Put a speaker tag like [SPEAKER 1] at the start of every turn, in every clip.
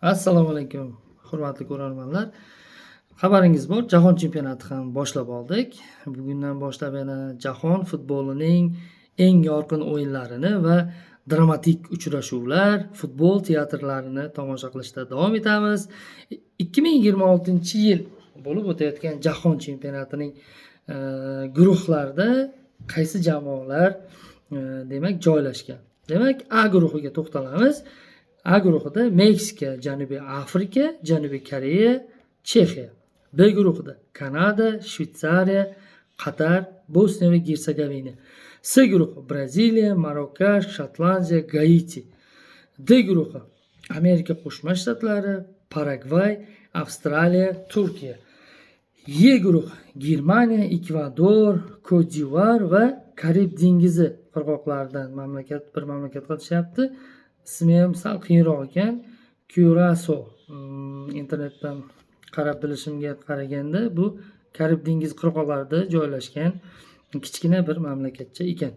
[SPEAKER 1] Assalomu alaykum, hurmatli ko'rarmanlar. Xabaringiz bor, Jahon chempionati ham boshlab oldik. Bugundan boshlab yana jahon futbolining eng yorqin o'yinlarini va dramatik uchrashuvlar, futbol teatrlarini tomosha qilishda davom etamiz. 2026-yil bo'lib o'tayotgan jahon chempionatining guruhlarida qaysi jamoalar demak joylashgan. Demak, A guruhiga to'xtalamiz. A guruhida Meksika, Janubiy Afrika, Janubiy Koreya, Chexiya. B guruhida Kanada, Shveysariya, Qatar, Bosniya va Gersegovina. C guruhi Braziliya, Marokash, Shotlandiya, Gaiti. D guruhi Amerika Qo'shma Shtatlari, Paragvay, Avstraliya, Turkiya. Y guruhi Germaniya, Ekvador, Kodivar va Karib dengizi qirg'oqlaridan bir mamlakat qatishyapti. Ismi ham sal qiyinroq ekan. Curacao. Internetdan qarab bilishimga qaraganda bu Karib dengizi qirg'oqlarida joylashgan kichkina bir mamlakatcha ekan.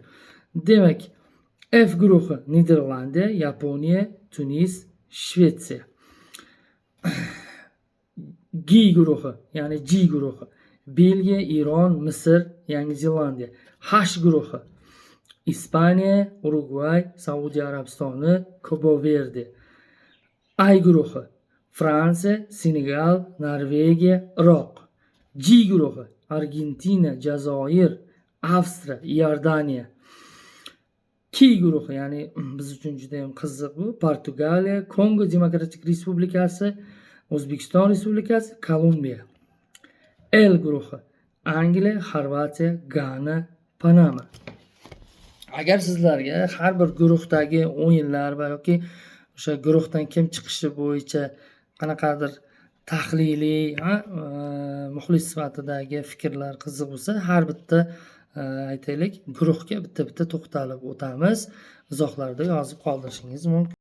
[SPEAKER 1] Demak, F guruhi Niderlandiya, Yaponiya, Tunis, Shvetsiya. G guruhi, ya'ni G guruhi Belgiya, Eron, Misr, Yangi Zelandiya. H guruhi Ispaniya, Urugvay, Saudiya Arabistoni, Cabo Verde. I guruhi Fransiya, Senegal, Norvegiya, Iroq. G guruhi Argentina, Jazoir, Avstriya, Iordaniya. K guruhi, ya'ni biz uchun juda ham qiziq bu, Portugaliya, Kongo Demokratik Respublikasi, O'zbekiston Respublikasi, Kolumbiya. L guruhi Angliya, Xorvatiya, Gana, Panama. Agar sizlarga har bir guruhdagi o'yinlar va yoki o'sha guruhdan kim chiqishi bo'yicha qanaqadir tahliliy, muxlis sifatidagi fikrlar qiziq bo'lsa, har bitta aytaylik guruhga bitta to'xtalib o'tamiz. Izohlarda yozib qoldirishingiz mumkin.